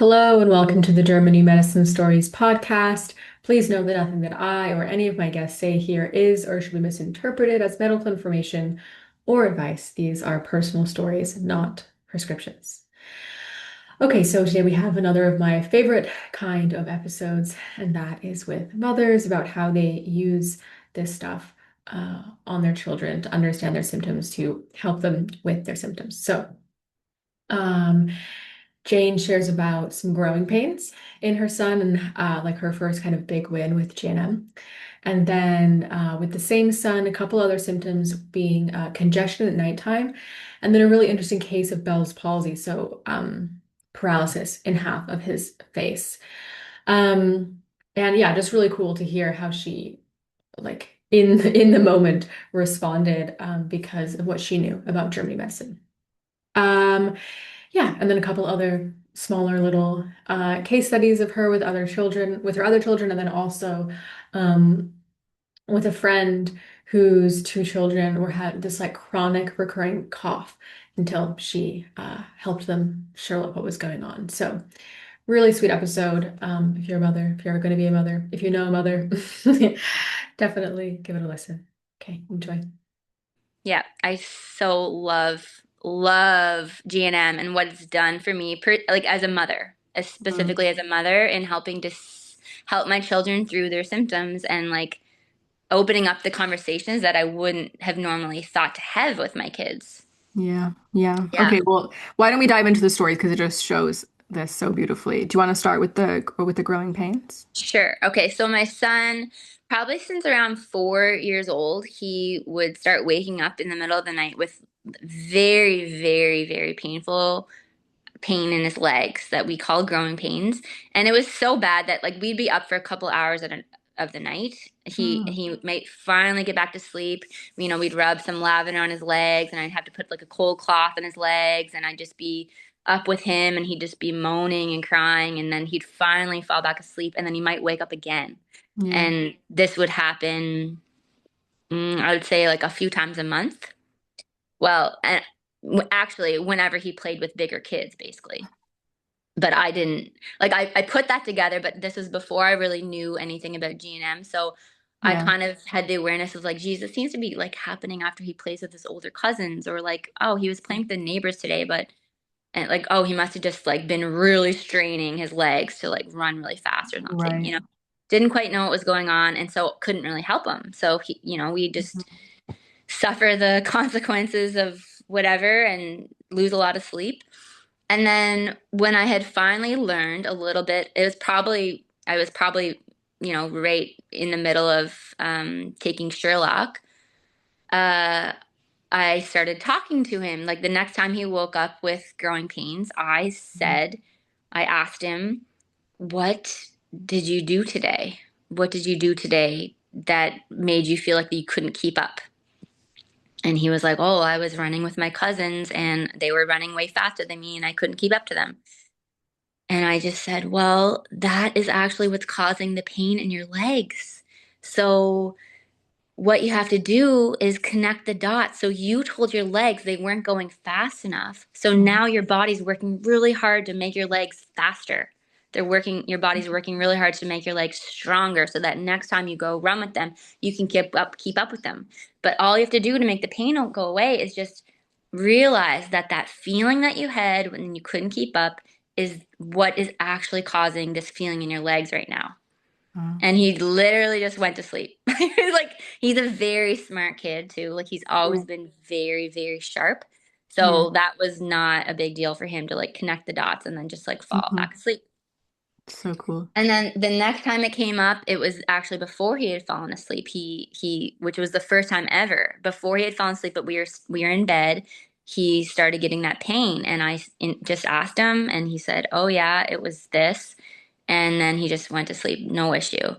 Hello and welcome to the Germany Medicine Stories podcast. Please note that nothing that I or any of my guests say here is or should be misinterpreted as medical information or advice. These are personal stories, not prescriptions. Okay, so today we have another of my favorite kind of episodes, and that is with mothers about how they use this stuff on their children to understand their symptoms, to help them with their symptoms. Um, Jane shares about some growing pains in her son and like her first kind of big win with GNM. And then with the same son, a couple other symptoms being congestion at nighttime, and then a really interesting case of Bell's palsy, so paralysis in half of his face. Um, and yeah, just really cool to hear how she like in the moment responded because of what she knew about Germany medicine. Um, yeah, and then a couple other smaller little case studies of her with other children, with her other children, and then also um, with a friend whose two children were had this like chronic recurring cough until she helped them Sherlock what was going on. So really sweet episode. If you're a mother, if you're ever going to be a mother, if you know a mother, definitely give it a listen. Okay, enjoy. Yeah, I so love GNM and what it's done for me, like as a mother, Mhm. specifically as a mother, in helping to help my children through their symptoms and like opening up the conversations that I wouldn't have normally thought to have with my kids. Yeah, yeah. Yeah, Okay, well, why don't we dive into the stories because it just shows this so beautifully. Do you want to start with the growing pains? sure. Okay, so my son, probably since around 4 years old, he would start waking up in the middle of the night with very painful pain in his legs that we call growing pains. And it was so bad that like we'd be up for a couple hours of the night. Mm. He might finally get back to sleep. We'd rub some lavender on his legs and I'd have to put like a cold cloth on his legs and I'd just be up with him and he'd just be moaning and crying and then he'd finally fall back asleep and then he might wake up again. Yeah. And this would happen, I would say like a few times a month. Well, and actually, whenever he played with bigger kids, basically. But I didn't like I put that together, but this was before I really knew anything about GNM. So I Yeah. kind of had the awareness of like, geez, it seems to be like happening after he plays with his older cousins, or like, oh, he was playing with the neighbors today, but and like, oh, he must have just like been really straining his legs to like run really fast or something, Right. Didn't quite know what was going on, and so couldn't really help him. So we just Mhm. suffer the consequences of whatever and lose a lot of sleep. And then when I had finally learned a little bit, I was probably, right in the middle of taking Sherlock. Uh, I started talking to him. Like the next time he woke up with growing pains, I asked him, what did you do today? What did you do today that made you feel like you couldn't keep up? And he was like, oh, I was running with my cousins and they were running way faster than me and I couldn't keep up to them. And I just said, well, that is actually what's causing the pain in your legs. So, what you have to do is connect the dots. So, you told your legs they weren't going fast enough. So, now your body's working really hard to make your legs faster. Your body's working really hard to make your legs stronger so that next time you go run with them, you can keep up with them. But all you have to do to make the pain go away is just realize that that feeling that you had when you couldn't keep up is what is actually causing this feeling in your legs right now. Uh, And he literally just went to sleep. He's like, he's a very smart kid too. Like he's always cool. been very sharp. Yeah. So that was not a big deal for him to like connect the dots and then just like fall Hmm. back asleep. So cool. And then the next time it came up, it was actually before he had fallen asleep. Which was the first time ever before he had fallen asleep, but we were in bed. He started getting that pain, and just asked him, and he said, "Oh yeah, it was this," and then he just went to sleep, no issue.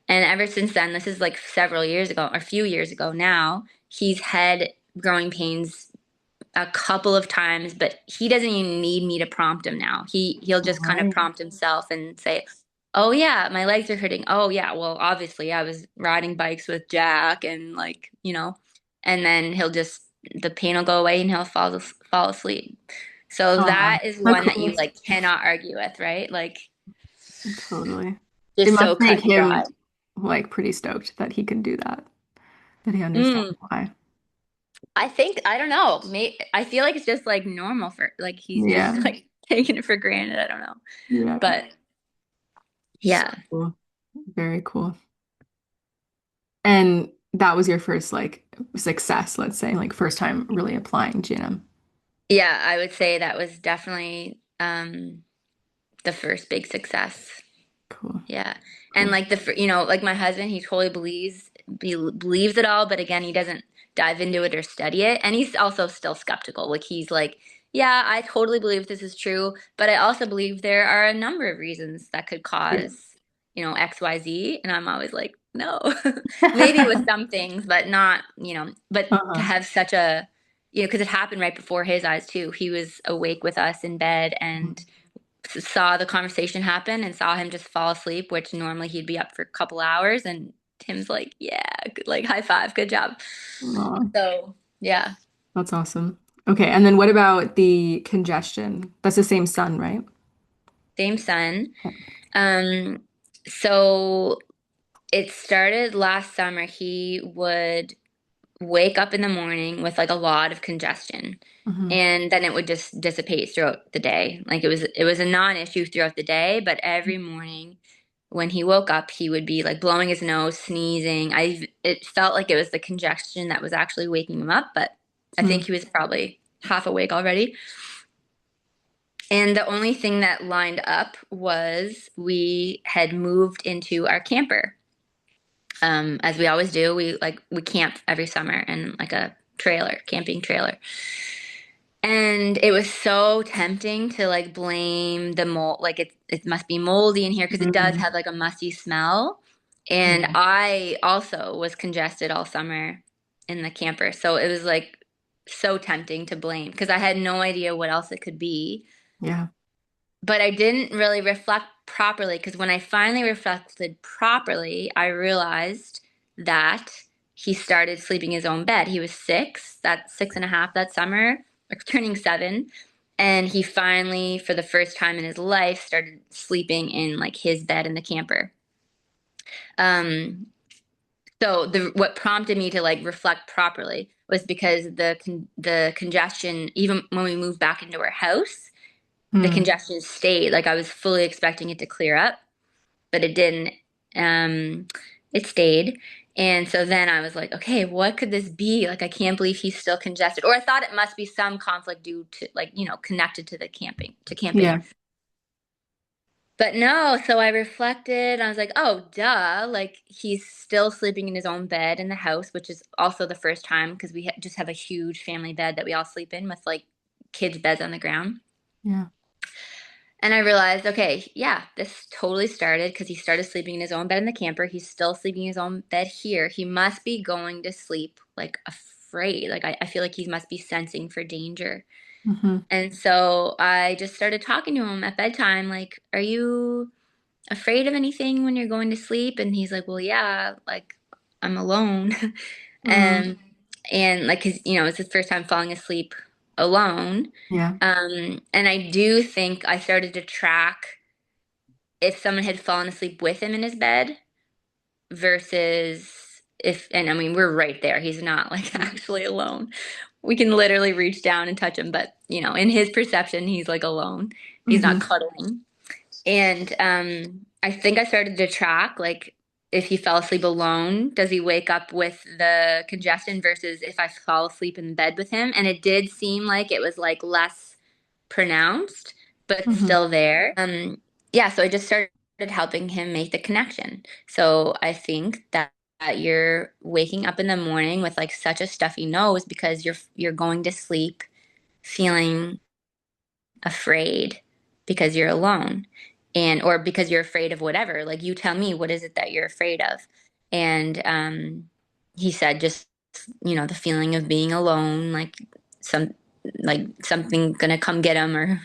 And ever since then, this is like several years ago, or a few years ago now, he's had growing pains a couple of times, but he doesn't even need me to prompt him now. He'll All just kind of right. prompt himself and say, "Oh yeah, my legs are hurting. Oh yeah, well obviously I was riding bikes with Jack and and then the pain will go away and he'll fall asleep." So Oh, that is how one that cool. you like cannot argue with, right? Like Totally. It just must so make cut and him dry. like pretty stoked that he can do that, that he understands Mm, why. I think I don't know. I feel like it's just like normal for like he's just Yeah. like taking it for granted. I don't know. Yeah. But So yeah. cool. Very cool. And that was your first like success, let's say, like first time really applying GM. Yeah, I would say that was definitely the first big success. Cool. Yeah. And Cool. like like my husband, he totally believes it all, but again, he doesn't dive into it or study it. And he's also still skeptical. Like he's like, yeah, I totally believe this is true, but I also believe there are a number of reasons that could Yeah. cause, XYZ. And I'm always like, no. Maybe with some things, but not, but to Uh-huh. have such a, because it happened right before his eyes too. He was awake with us in bed and saw the conversation happen and saw him just fall asleep, which normally he'd be up for a couple hours. And Tim's like, yeah, good, like high five, good job. Aw, So, yeah, that's awesome. Okay, and then what about the congestion? That's the same sun, right? same son. Okay. Um, so it started last summer. He would wake up in the morning with like a lot of congestion. Hmm. And then it would just dissipate throughout the day. Like it was a non-issue throughout the day, but every morning when he woke up, he would be like blowing his nose, sneezing. It felt like it was the congestion that was actually waking him up, but I think Mm. he was probably half awake already. And the only thing that lined up was we had moved into our camper. As we always do, we camp every summer in like a trailer, camping trailer. And it was so tempting to like blame the mold, like it must be moldy in here because it does Mm. have like a musty smell. And Yeah. I also was congested all summer in the camper. So it was like so tempting to blame because I had no idea what else it could be. Yeah. But I didn't really reflect properly because when I finally reflected properly, I realized that he started sleeping in his own bed. He was that 6.5 that summer, like turning 7. And he finally, for the first time in his life, started sleeping in like his bed in the camper. Um, so what prompted me to like reflect properly was because the congestion, even when we moved back into our house, the Mm. congestion stayed. Like I was fully expecting it to clear up, but it didn't. Um, it stayed. And so then I was like, okay, what could this be? Like, I can't believe he's still congested. Or I thought it must be some conflict due to, like, connected to camping. Yeah. But no, so I reflected. I was like, oh, duh. Like, he's still sleeping in his own bed in the house, which is also the first time because we just have a huge family bed that we all sleep in with like kids' beds on the ground. Yeah. And I realized, okay, yeah, this totally started because he started sleeping in his own bed in the camper. He's still sleeping in his own bed here. He must be going to sleep like afraid. Like I feel like he must be sensing for danger. Hmm. And so I just started talking to him at bedtime, like, are you afraid of anything when you're going to sleep? And he's like, well, yeah, like I'm alone. Mm. Um, and like, cause it's his first time falling asleep alone. Yeah. And I do think I started to track if someone had fallen asleep with him in his bed versus and I mean, we're right there. He's not like actually alone. We can literally reach down and touch him, but in his perception, he's like alone. He's not Hmm. cuddling. And I think I started to track like if he fell asleep alone, does he wake up with the congestion versus if I fall asleep in bed with him? And it did seem like it was like less pronounced, but Hmm. still there. Yeah, so I just started helping him make the connection. So I think that you're waking up in the morning with like such a stuffy nose because you're going to sleep feeling afraid because you're alone and or because you're afraid of whatever. Like you tell me, what is it that you're afraid of? And he said just the feeling of being alone, some like something gonna come get him or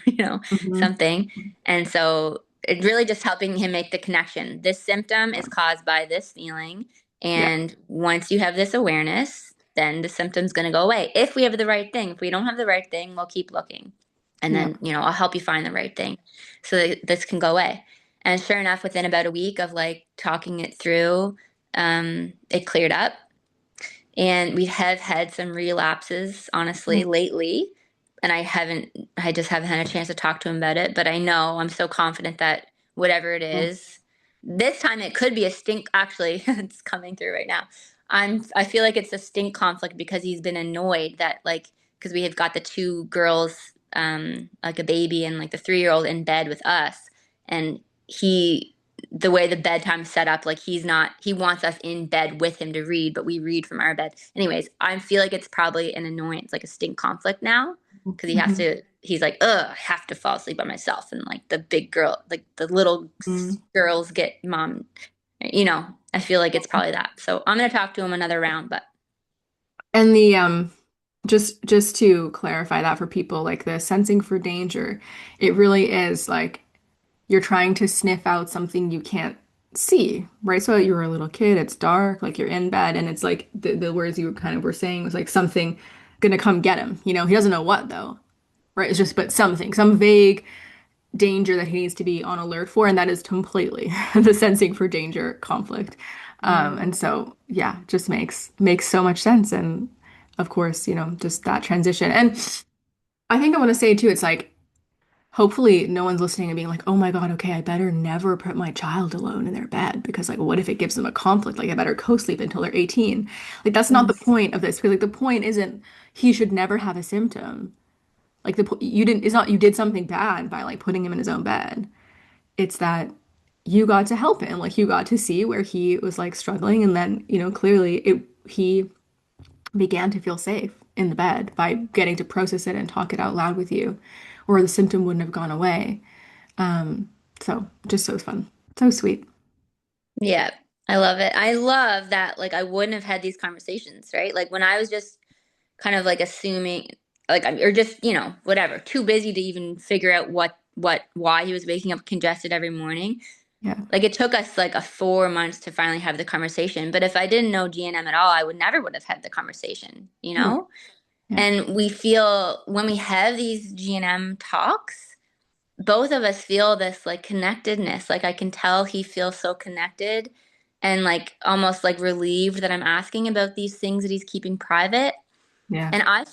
Hmm. something. And so it really just helping him make the connection. This symptom is caused by this feeling, Yeah. and once you have this awareness, then the symptom's going to go away if we have the right thing. If we don't have the right thing, we'll keep looking. and Yeah. then, I'll help you find the right thing so that this can go away. And sure enough, within about a week of like talking it through, it cleared up. And we have had some relapses, honestly, lately. And I just haven't had a chance to talk to him about it. But I know I'm so confident that whatever it Yeah. is, this time it could be a stink. Actually, it's coming through right now. I feel like it's a stink conflict because he's been annoyed that, like, because we have got the two girls, like a baby and like the 3-year-old in bed with us. And he the way the bedtime's set up, like he wants us in bed with him to read, but we read from our bed. Anyways, I feel like it's probably an annoyance, like a stink conflict now, because Mhm. he's like, ugh, I have to fall asleep by myself. And like the big girl, like the little Mm. girls get mom, I feel like it's probably that. So I'm going to talk to him another round, but And the just to clarify that for people, like the sensing for danger, it really is like you're trying to sniff out something you can't see, right? So you were a little kid, it's dark, like you're in bed, and it's like the words you kind of were saying was like something gonna come get him. He doesn't know what though, right? It's just but something, some vague danger that he needs to be on alert for, and that is completely the sensing for danger conflict. And so yeah, just makes so much sense. And of course, just that transition. And I think I want to say too, it's like hopefully no one's listening and being like, oh my God, okay, I better never put my child alone in their bed because like what if it gives them a conflict? Like I better co-sleep until they're 18. Like that's not the point of this. Because like the point isn't he should never have a symptom. Like you didn't it's not you did something bad by like putting him in his own bed. It's that you got to help him. Like you got to see where he was like struggling and then, clearly he began to feel safe in the bed by getting to process it and talk it out loud with you, or the symptom wouldn't have gone away. So just so fun. So sweet. yeah, I love it. I love that, like, I wouldn't have had these conversations, right? Like when I was just kind of like assuming, like, or just, whatever, too busy to even figure out why he was waking up congested every morning. Yeah. Like it took us like a 4 months to finally have the conversation. But if I didn't know GNM at all, I would have had the conversation, you Yeah. know? Yeah. And we feel when we have these GNM talks, both of us feel this like connectedness. Like I can tell he feels so connected and like almost like relieved that I'm asking about these things that he's keeping private. Yeah. And I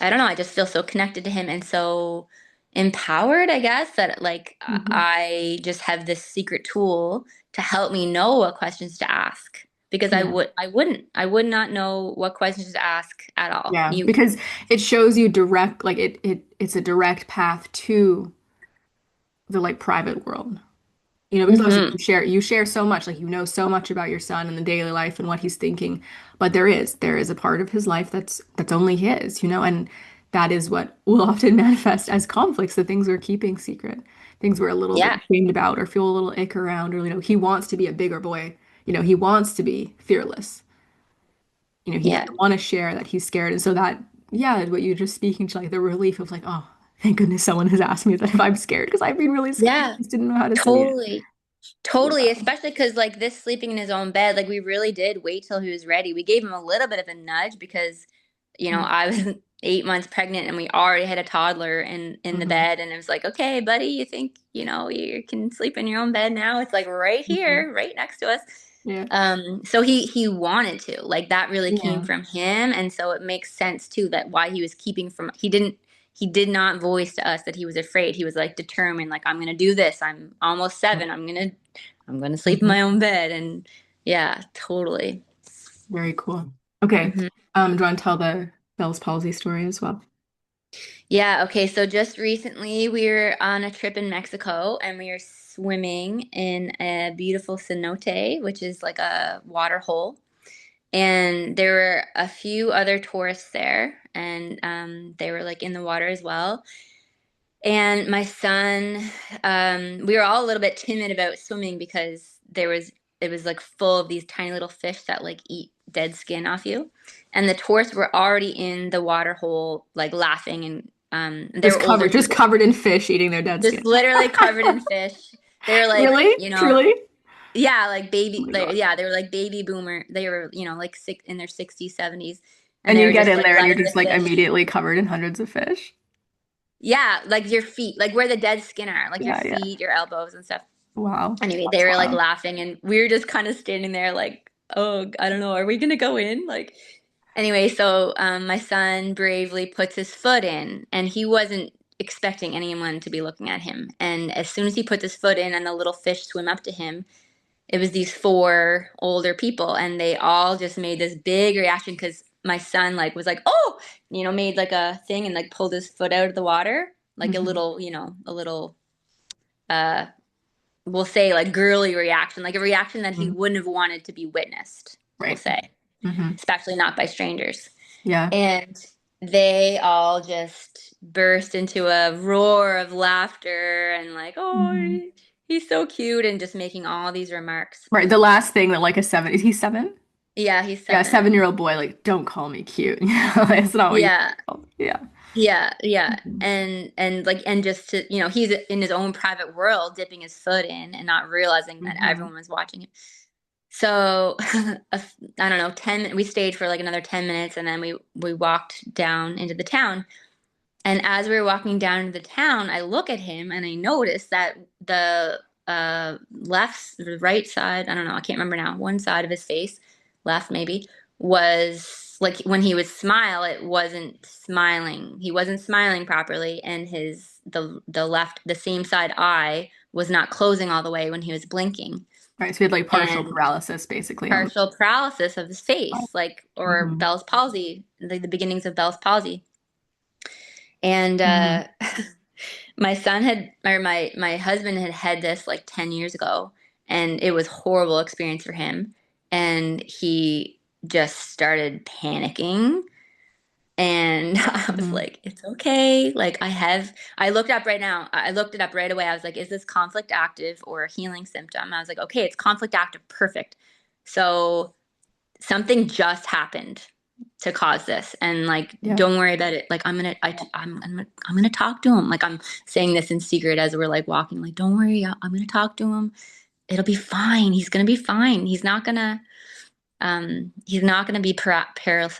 don't know, I just feel so connected to him and so empowered, I guess, that like Mhm. I just have this secret tool to help me know what questions to ask. Because Yeah. I would not know what questions to ask at all. Yeah. You Because it shows you direct, like it's a direct path to the like private world. Because obviously hmm you share so much, like so much about your son and the daily life and what he's thinking, but there is a part of his life that's only his, and that is what will often manifest as conflicts, the things we're keeping secret, things we're a little bit Yeah. ashamed about or feel a little ick around, or he wants to be a bigger boy, he wants to be fearless, he Yeah. doesn't want to share that he's scared, and so that yeah, what you're just speaking to, like the relief of like, oh, thank goodness someone has asked me that if I'm scared because I've been really scared, I Yeah. just didn't know how to say it. Totally. Totally, especially because like this sleeping in his own bed, like we really did wait till he was ready. We gave him a little bit of a nudge because, Yeah. I was 8 months pregnant and we already had a toddler in the Mhm. bed, and it was like, okay, buddy, you think you can sleep in your own bed now? It's like right Mhm. here, right next to us. Yeah. So he wanted to, like that really came Yeah. from him, and so it makes sense too that why he was keeping from he did not voice to us that he was afraid. He was like determined, like I'm gonna do this. I'm almost 7. I'm gonna sleep in Mhm. my own bed, and yeah, totally. Very cool. Okay. hmm Do you want to tell the Bell's palsy story as well? Yeah, okay. So just recently we were on a trip in Mexico and we were swimming in a beautiful cenote, which is like a water hole. And there were a few other tourists there, and they were like in the water as well. And my son, we were all a little bit timid about swimming because it was like full of these tiny little fish that like eat dead skin off you. And the tourists were already in the water hole, like laughing, and they Just were older covered, just people, covered in fish eating their dead just skin. literally covered in fish. They were like, Really? Truly? yeah, like Oh baby, my like, God. yeah, they were like baby boomer. They were, like in their 60s, 70s. and And they you were get just in like there and you're letting just the like fish. immediately covered in hundreds of fish. Yeah, like your feet, like where the dead skin are, like your Yeah, yeah. feet, your elbows and stuff. Wow. Anyway, they That's were like wild. laughing and we were just kind of standing there like, oh, I don't know, are we gonna go in? Like, anyway, so my son bravely puts his foot in and he wasn't expecting anyone to be looking at him. And as soon as he puts his foot in and the little fish swim up to him, it was these four older people and they all just made this big reaction because my son like was like, oh, made like a thing and like pulled his foot out of the water, like a Hmm. little, a little uh we'll say like girly reaction, like a reaction that he Hmm. wouldn't have wanted to be witnessed, we'll Right. say, Hmm. especially not by strangers. Yeah. And they all just burst into a roar of laughter and like, oh, Hmm. he's so cute, and just making all these remarks. Right. The last thing that like a seven, is he seven? Yeah, he's Yeah, a 7. 7-year-old boy, like, don't call me cute. It's not what you Yeah, call. Yeah. yeah. Mhm. And like, and just to, he's in his own private world, dipping his foot in and not realizing that Hmm. everyone was watching him. So, I don't know, 10, we stayed for like another 10 minutes and then we walked down into the town. And as we were walking down into the town, I look at him and I notice that the the right side, I don't know, I can't remember now, one side of his face, left maybe, was like when he would smile, it wasn't smiling. He wasn't smiling properly, and the left, the same side eye was not closing all the way when he was blinking. Right. So he had like partial And paralysis basically on partial paralysis of his the. face, like, or Hmm. Bell's palsy, like the beginnings of Bell's palsy. And Hmm. my son had, or my husband had this like 10 years ago, and it was horrible experience for him. And he just started panicking. And I was Hmm. like, it's okay. Like I looked up right now. I looked it up right away. I was like, is this conflict active or a healing symptom? I was like, okay, it's conflict active. Perfect. So something just happened to cause this, and like Yeah. don't worry about it. Like I'm gonna talk to him. Like I'm saying this in secret as we're like walking, like don't worry, I'm gonna talk to him. It'll be fine. He's gonna be fine. He's not gonna be paralyzed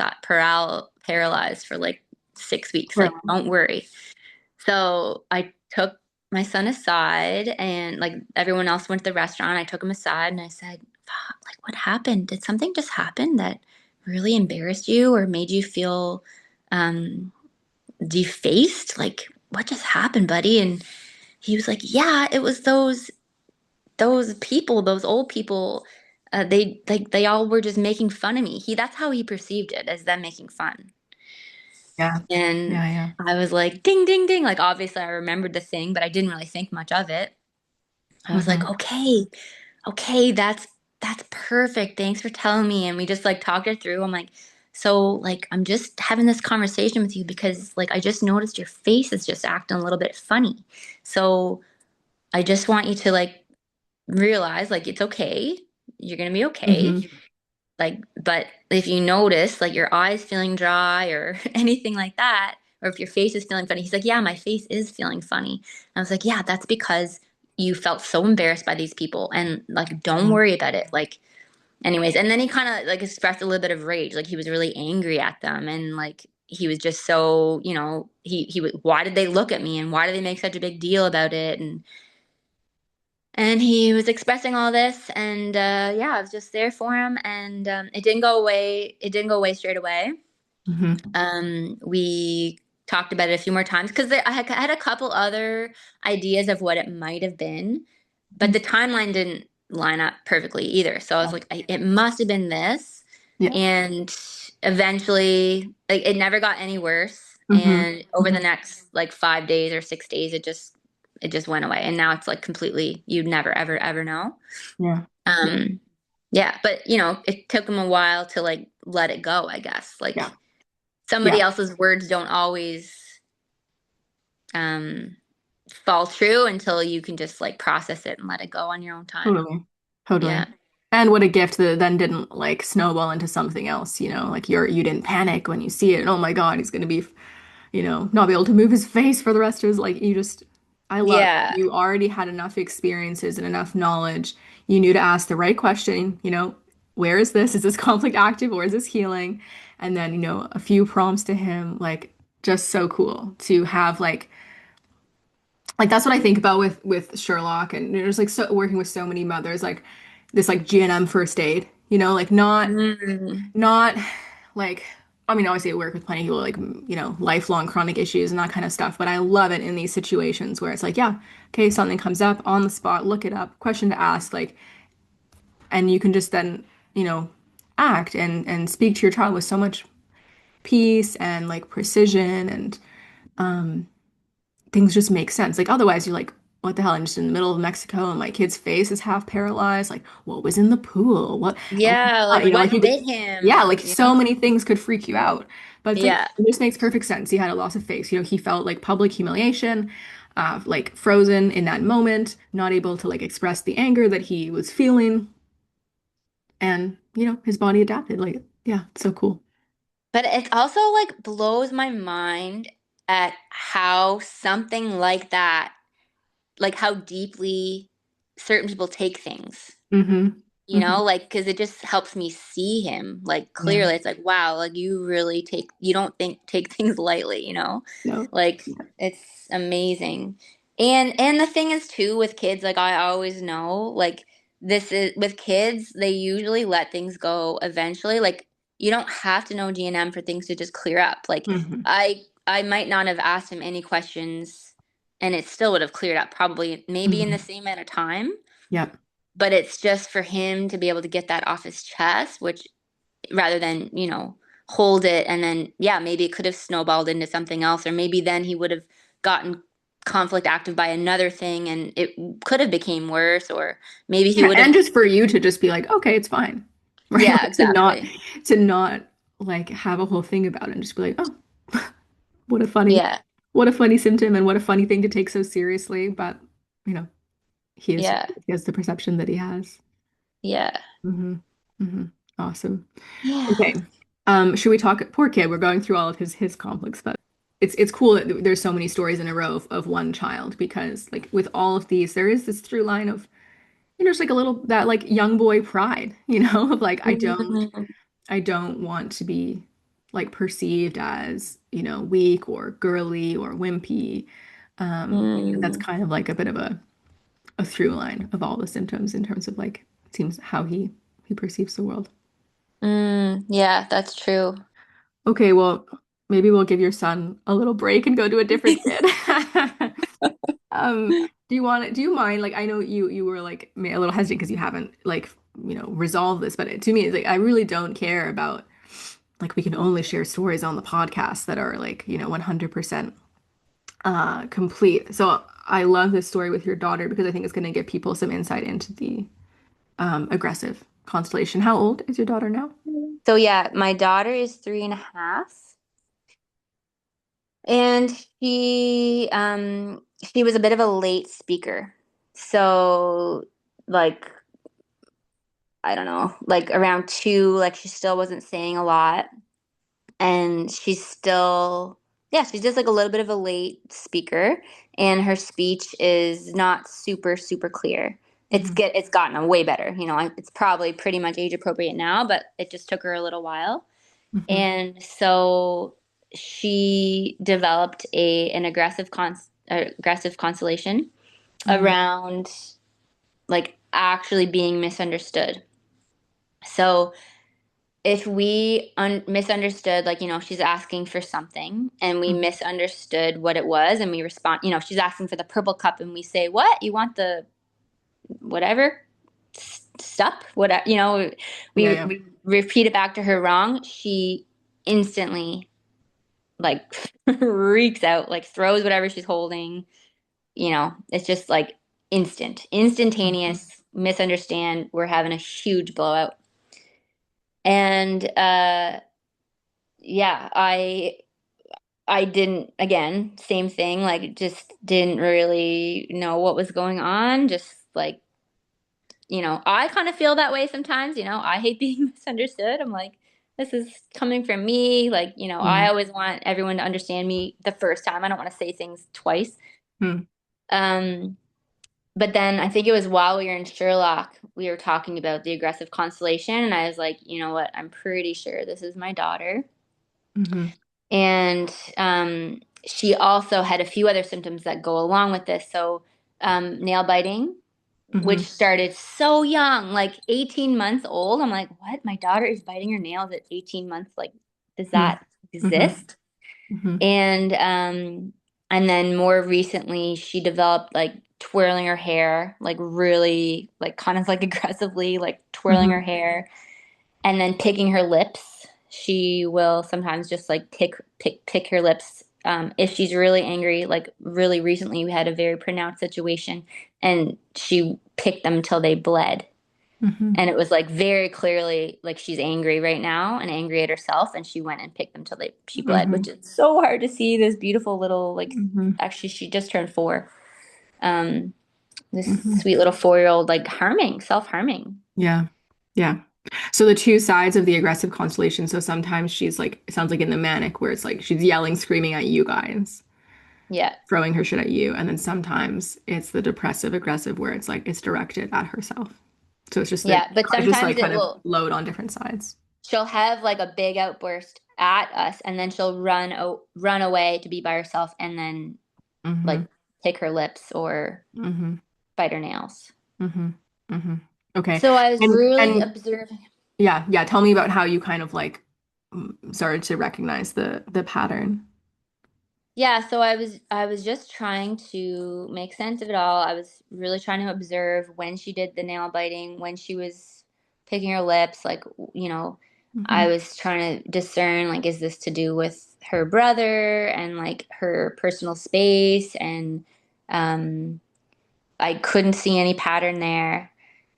for like 6 weeks. Right. Like don't worry. So I took my son aside, and like everyone else went to the restaurant. I took him aside and I said, "Fuck, like what happened? Did something just happen that really embarrassed you or made you feel um, defaced? Like what just happened, buddy?" And he was like, "Yeah, it was those people, those old people. They all were just making fun of me. That's how he perceived it, as them making fun." Yeah. And Yeah. Yeah. I was like, ding, ding, ding. Like, obviously, I remembered the thing, but I didn't really think much of it. I was like, Hmm. okay, okay, that's perfect. Thanks for telling me. And we just like talked it through. I'm like, so like I'm just having this conversation with you because like I just noticed your face is just acting a little bit funny. So I just want you to like realize like it's okay. You're gonna be okay. Hmm. Like, but if you notice like your eyes feeling dry or anything like that, or if your face is feeling funny, he's like, yeah, my face is feeling funny. And I was like, yeah, that's because you felt so embarrassed by these people, and like don't Hmm. worry about it. Like, anyways, and then he kind of like expressed a little bit of rage, like he was really angry at them, and like he was just so, he was, why did they look at me and why do they make such a big deal about it? And he was expressing all this, and yeah, I was just there for him, and it didn't go away. It didn't go away straight away. Hmm. We talked about it a few more times because I had a couple other ideas of what it might have been, but the timeline didn't line up perfectly either. So I was like, it must have been this, Yeah. and eventually, like, it never got any worse. Hmm. And over the next like 5 days or 6 days, it just went away, and now it's like completely, you'd never ever ever know. Yeah. Yeah. um yeah, but it took him a while to like let it go, I guess. Yeah. Like somebody Yeah. else's words don't always um fall true until you can just like process it and let it go on your own time. Totally. Yeah. Totally. And what a gift that it then didn't like snowball into something else, like you didn't panic when you see it. And oh my God, he's gonna be, not be able to move his face for the rest of his like you just I love Yeah. you already had enough experiences and enough knowledge. You knew to ask the right question, where is this? Is this conflict active or is this healing? and then, a few prompts to him, like just so cool to have like that's what I think about with Sherlock and there's like so working with so many mothers like this like GNM first aid, like Mm. not like I mean obviously I work with plenty of people like lifelong chronic issues and that kind of stuff, but I love it in these situations where it's like, yeah, okay, something comes up on the spot, look it up, question to ask, like, and you can just then, you know, act and speak to your child with so much peace and like precision and things just make sense. Like otherwise you're like, what the hell? I'm just in the middle of Mexico and my kid's face is half paralyzed. Like, what was in the pool? What, oh my Yeah, God, like like what you could, bit yeah, him, like so many things could freak you out. But it's like, Yeah. it just makes perfect sense. He had a loss of face. He felt like public humiliation, like frozen in that moment, not able to like express the anger that he was feeling. And, his body adapted. Like, yeah, it's so cool. But it also like blows my mind at how something like that, like how deeply certain people take things. Mm-hmm. Mm-hmm. Like because it just helps me see him like Yeah. clearly. It's like, wow, like you don't take things lightly, No. like it's amazing. And the thing is too with kids, like I always know, like this is with kids, they usually let things go eventually. Like you don't have to know GNM for things to just clear up. Like Mm-hmm. I might not have asked him any questions and it still would have cleared up probably maybe in the Mm-hmm. same amount of time, Yep. but it's just for him to be able to get that off his chest, which rather than, hold it and then, yeah, maybe it could have snowballed into something else, or maybe then he would have gotten conflict active by another thing and it could have became worse, or maybe he Yeah, would have, and just for you to just be like, okay, it's fine. Right? yeah, Like exactly. to not like have a whole thing about it and just be like, oh, what a funny Yeah, what a funny symptom and what a funny thing to take so seriously. But, you know, yeah, he has the perception that he has. yeah, Hmm. Hmm. Awesome. yeah. Okay. Should we talk poor kid, we're going through all of his conflicts, but it's cool that there's so many stories in a row of one child because like with all of these, there is this through line of just like a little that like young boy pride, of like Mhm. I don't want to be like perceived as, weak or girly or wimpy. That's Mm. kind of like a bit of a through line of all the symptoms in terms of like it seems how he perceives the world. Yeah, that's true. Okay, well, maybe we'll give your son a little break and go to a different kid. Do you mind, like, I know you were like a little hesitant because you haven't like, resolved this, but to me, it's like I really don't care about like we can only share stories on the podcast that are like, 100% complete. So I love this story with your daughter because I think it's going to give people some insight into the aggressive constellation. How old is your daughter now? So yeah, my daughter is 3.5. And she was a bit of a late speaker. So like I don't know, like around 2, like she still wasn't saying a lot. And she's still, yeah, she's just like a little bit of a late speaker, and her speech is not super, super clear. Hmm. It's gotten way better. It's probably pretty much age appropriate now, but it just took her a little while. Hmm. And so she developed aggressive constellation Hmm. around like actually being misunderstood. So if we misunderstood, like, she's asking for something and we Hmm. misunderstood what it was, and we respond, she's asking for the purple cup and we say, what? You want the whatever? Sup? Whatever, Yeah, yeah. we repeat it back to her wrong. She instantly like freaks out, like throws whatever she's holding. It's just like Hmm. instantaneous misunderstand. We're having a huge blowout. And yeah, I didn't, again, same thing, like just didn't really know what was going on. Just like, I kind of feel that way sometimes, I hate being misunderstood. I'm like, this is coming from me. Like, I Hmm. always want everyone to understand me the first time. I don't want to say things twice. Hmm. Um, but then I think it was while we were in Sherlock, we were talking about the aggressive constellation, and I was like, you know what? I'm pretty sure this is my daughter. Mm-hmm. And she also had a few other symptoms that go along with this. So, nail biting, which Mm-hmm. started so young, like 18 months old. I'm like, what? My daughter is biting her nails at 18 months. Like, does that Mm-hmm. exist? Mm-hmm. And then more recently, she developed like twirling her hair, like really, like kind of like aggressively, like twirling her Mm-hmm. hair, and then picking her lips. She will sometimes just like pick her lips. If she's really angry, like really recently, we had a very pronounced situation, and she picked them till they bled. Mm-hmm. And it was like very clearly like she's angry right now and angry at herself, and she went and picked them till she bled, Mm-hmm. which is so hard to see. This beautiful little like, Mm-hmm. actually she just turned 4. Um, this Mm-hmm. sweet little 4-year-old like harming, self-harming. Yeah. Yeah. So the two sides of the aggressive constellation. So sometimes she's like, it sounds like in the manic where it's like she's yelling, screaming at you guys, Yeah. throwing her shit at you. And then sometimes it's the depressive aggressive where it's like it's directed at herself. So Yeah, but it's just sometimes like it kind of will, load on different sides. she'll have like a big outburst at us, and then she'll run away to be by herself, and then like Mm-hmm. pick her lips or Mm-hmm. bite her nails. Mm-hmm. Mm-hmm. Okay. So I was really And observing. yeah, yeah. Tell me about how you kind of like started to recognize the pattern. Yeah, so I was just trying to make sense of it all. I was really trying to observe when she did the nail biting, when she was picking her lips, like, you know, I Mm-hmm. was trying to discern, like, is this to do with her brother and like her personal space? And um I couldn't see any pattern there.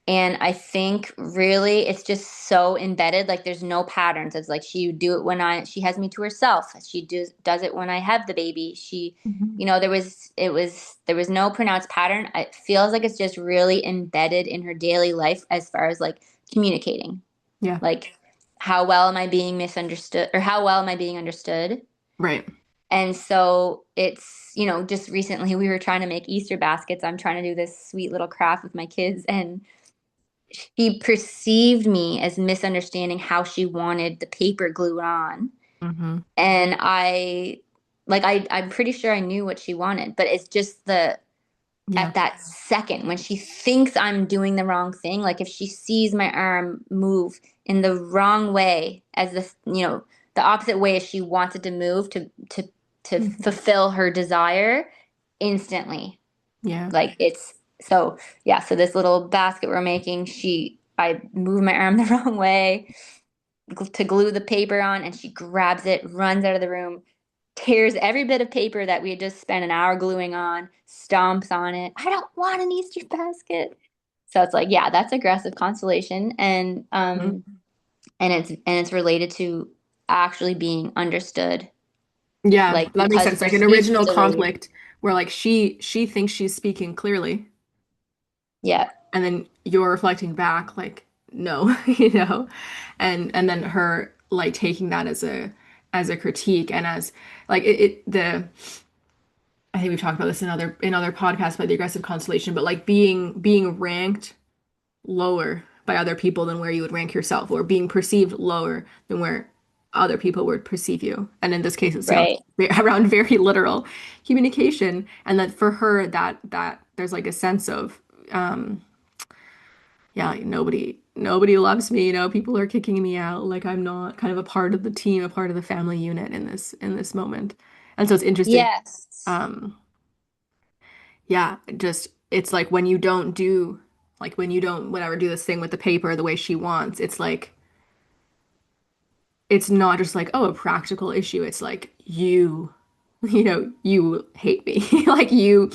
And I think really it's just so embedded. Like there's no patterns. It's like she would do it when she has me to herself. She does it when I have the baby. Mm-hmm. There was no pronounced pattern. It feels like it's just really embedded in her daily life as far as like communicating. Yeah. Like how well am I being misunderstood, or how well am I being understood? Right. And so it's, just recently we were trying to make Easter baskets. I'm trying to do this sweet little craft with my kids, and she perceived me as misunderstanding how she wanted the paper glued on. Mm-hmm. And I'm pretty sure I knew what she wanted, but it's just Yeah. at that second when she thinks I'm doing the wrong thing, like if she sees my arm move in the wrong way, as the opposite way as she wants it to move to Mm-hmm. fulfill her desire instantly. Yeah. Like it's so yeah, so this little basket we're making, I move my arm the wrong way to glue the paper on, and she grabs it, runs out of the room, tears every bit of paper that we had just spent an hour gluing on, stomps on it. I don't want an Easter basket. So it's like, yeah, that's aggressive constellation, and it's related to actually being understood, Yeah, like that makes because sense. her Like an speech is original delayed. conflict where like she thinks she's speaking clearly, Yeah. and then you're reflecting back like no, you know, and then her like taking that as a critique and as like it the I think we've talked about this in other podcasts about the aggressive constellation, but like being ranked lower by other people than where you would rank yourself, or being perceived lower than where other people would perceive you. And in this case, it sounds Right. around very literal communication. And that for her, that there's like a sense of, yeah, like nobody loves me. You know, people are kicking me out. Like I'm not kind of a part of the team, a part of the family unit in this moment. And so it's interesting. Yes. Um, yeah, just it's like when you don't do like when you don't whatever do this thing with the paper the way she wants, it's like it's not just like, oh, a practical issue. It's like you know, you hate me. Like you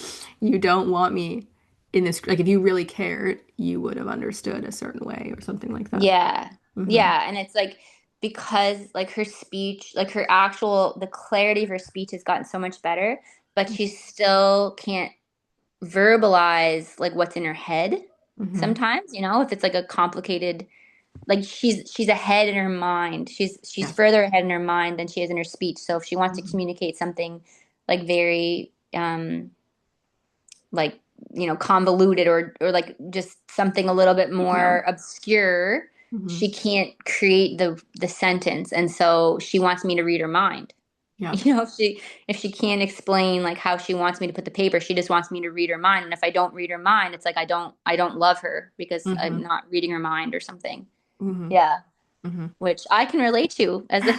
don't want me in this like if you really cared, you would have understood a certain way or something like that. Yeah. Hmm. Yeah. And it's like because like her speech, like the clarity of her speech has gotten so much better, but she still can't verbalize like what's in her head Hmm. sometimes, if it's like a complicated, like she's ahead in her mind. She's Yeah. further ahead in her mind than she is in her speech. So if she wants to Hmm. communicate something like very like convoluted or like just something a little bit Yeah. more obscure, Hmm. she can't create the sentence. And so she wants me to read her mind. Yeah. If she can't explain like how she wants me to put the paper, she just wants me to read her mind. And if I don't read her mind, it's like I don't love her because I'm Hmm. not reading her mind or something. Hmm. Yeah, Hmm. which I can relate to as a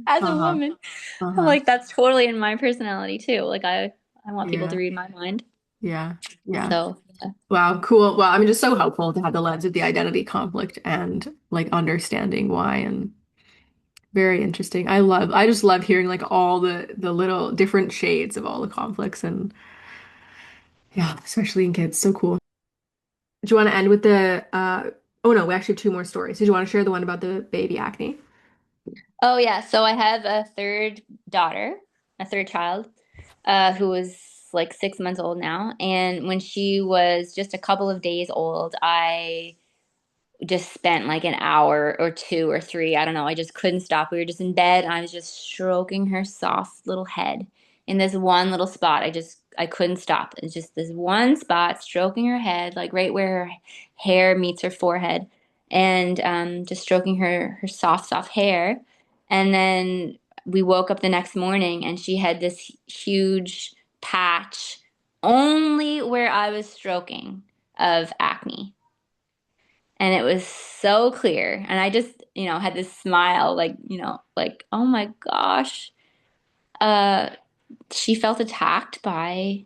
as a Uh-huh. woman. Uh-huh. Like that's totally in my personality too. Like I want people to Yeah. read my mind. Yeah. Yeah. So yeah. Wow, cool. Well, I mean, just so helpful to have the lens of the identity conflict and like understanding why and very interesting. I just love hearing like all the little different shades of all the conflicts and yeah, especially in kids. So cool. Do you want to end with the oh no, we actually have two more stories. Did you want to share the one about the baby acne? Oh yeah, so I have a third daughter, a third child, who is like 6 months old now. And when she was just a couple of days old, I just spent like an hour or two or three. I don't know. I just couldn't stop. We were just in bed and I was just stroking her soft little head in this one little spot. I couldn't stop. It's just this one spot, stroking her head, like right where her hair meets her forehead, and just stroking her soft, soft hair. And then we woke up the next morning and she had this huge patch only where I was stroking of acne, and it was so clear, and I just had this smile, like like, oh my gosh. uh she felt attacked by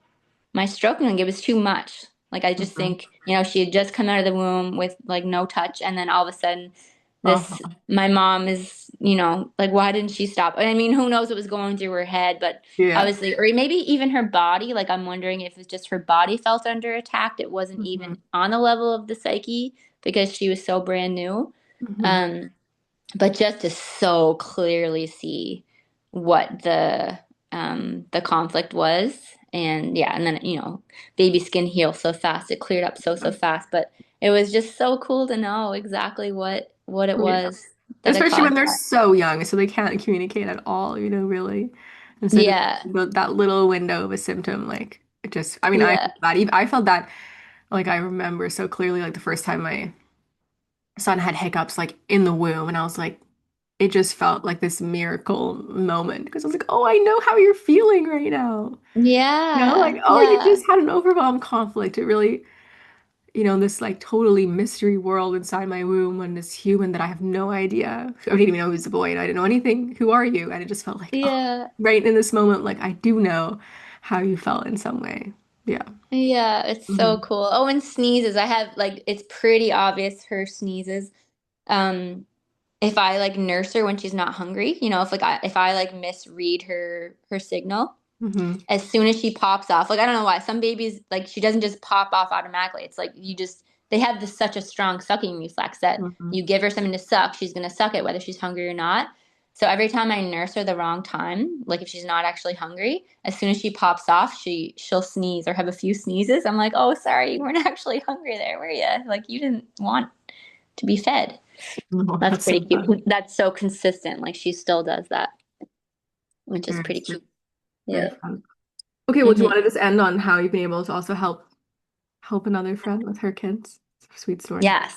my stroking. Like it was too much. Like I just Mhm. think, she had just come out of the womb with like no touch, and then all of a sudden this Uh-huh. my mom is, like, why didn't she stop? I mean, who knows what was going through her head, but Yeah. obviously, or maybe even her body. Like I'm wondering if it's just her body felt under attack. It wasn't Hmm. even on the level of the psyche because she was so brand new. Hmm. Um, but just to so clearly see what the conflict was. And yeah, and then baby skin heals so fast. It cleared up so fast, but it was just so cool to know exactly what it Yeah. was that had Especially when caused they're that. so young, so they can't communicate at all, really. And so just Yeah, that little window of a symptom, like it just, I mean, I yeah, felt that. I felt that, like I remember so clearly, like the first time my son had hiccups, like in the womb, and I was like, it just felt like this miracle moment because I was like, oh, I know how you're feeling right now. Like, yeah, oh, you yeah, just had an overwhelmed conflict. It really, this like totally mystery world inside my womb and this human that I have no idea. I didn't even know he was a boy and I didn't know anything. Who are you? And it just felt like, oh, yeah. right in this moment, like I do know how you felt in some way. Yeah. Yeah, it's so Hmm. cool. Oh, and sneezes. I have like it's pretty obvious her sneezes. Um, if I like nurse her when she's not hungry, if I like misread her signal, Hmm. as soon as she pops off, like I don't know why some babies, like, she doesn't just pop off automatically. It's like they have this such a strong sucking reflex that Hmm. you give her something to suck, she's gonna suck it whether she's hungry or not. So every time I nurse her the wrong time, like if she's not actually hungry, as soon as she pops off, she'll sneeze or have a few sneezes. I'm like, oh, sorry, you weren't actually hungry there, were you? Like you didn't want to be fed. Oh, That's that's so pretty fun. cute. That's so consistent. Like she still does that, which is Very, pretty cute. very Yeah. fun. Okay, well, do you Hmm. want to just end on how you've been able to also help another friend with her kids? It's a sweet story. Yes.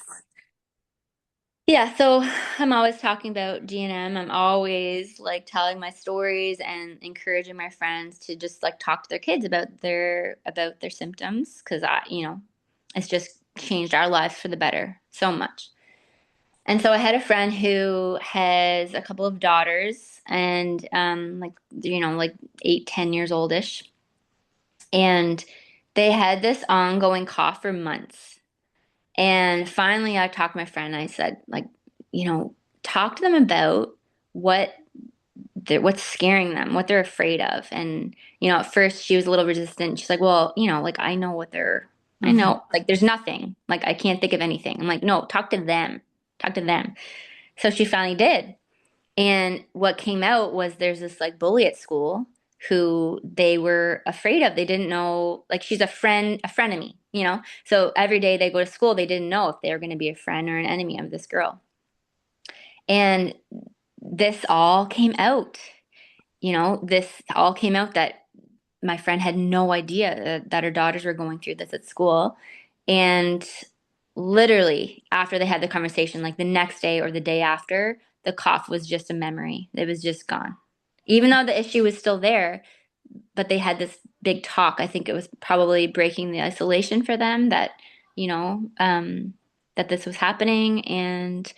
Yeah, so I'm always talking about GNM. I'm always like telling my stories and encouraging my friends to just like talk to their kids about their symptoms because it's just changed our life for the better so much. And so I had a friend who has a couple of daughters and like like 8, 10 years oldish, and they had this ongoing cough for months. And finally, I talked to my friend and I said, like, you know, talk to them about what what's scaring them, what they're afraid of. And, at first she was a little resistant. She's like, well, like, I Hmm. know, like, there's nothing. Like, I can't think of anything. I'm like, no, talk to them. Talk to them. So she finally did. And what came out was there's this like bully at school who they were afraid of. They didn't know, like, she's a frenemy. So every day they go to school, they didn't know if they were going to be a friend or an enemy of this girl. And this all came out. This all came out that my friend had no idea that her daughters were going through this at school. And literally, after they had the conversation, like the next day or the day after, the cough was just a memory. It was just gone. Even though the issue was still there, but they had this big talk. I think it was probably breaking the isolation for them that, you know, that this was happening. And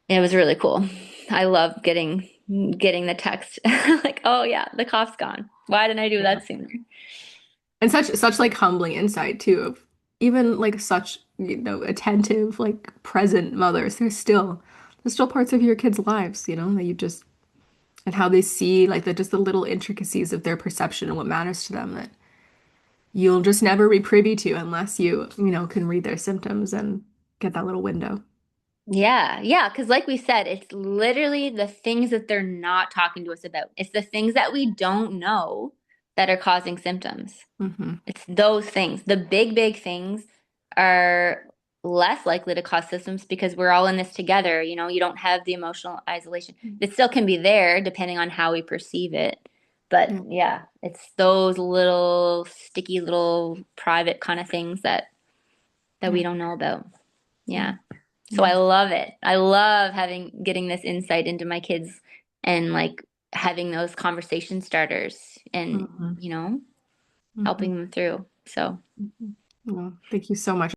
it was really cool. I love getting the text like, oh yeah, the cough's gone. Why didn't I do Yeah. that sooner? And such like humbling insight too of even like such, attentive, like present mothers. There's still parts of your kids' lives, that you just and how they see like the little intricacies of their perception and what matters to them that you'll just never be privy to unless can read their symptoms and get that little window. Yeah, yeah, because like we said, it's literally the things that they're not talking to us about. It's the things that we don't know that are causing symptoms. Hmm. It's those things. The big, big things are less likely to cause symptoms because we're all in this together. You know, you don't have the emotional isolation. It still can be there depending on how we perceive it. But Yeah. yeah, it's those little sticky little private kind of things that we Yeah. don't know about. Yeah. Yeah. So I Yeah. love it. I love getting this insight into my kids and like having those conversation starters and, Hmm. you know, Hmm. helping them through. So Well, thank you so much.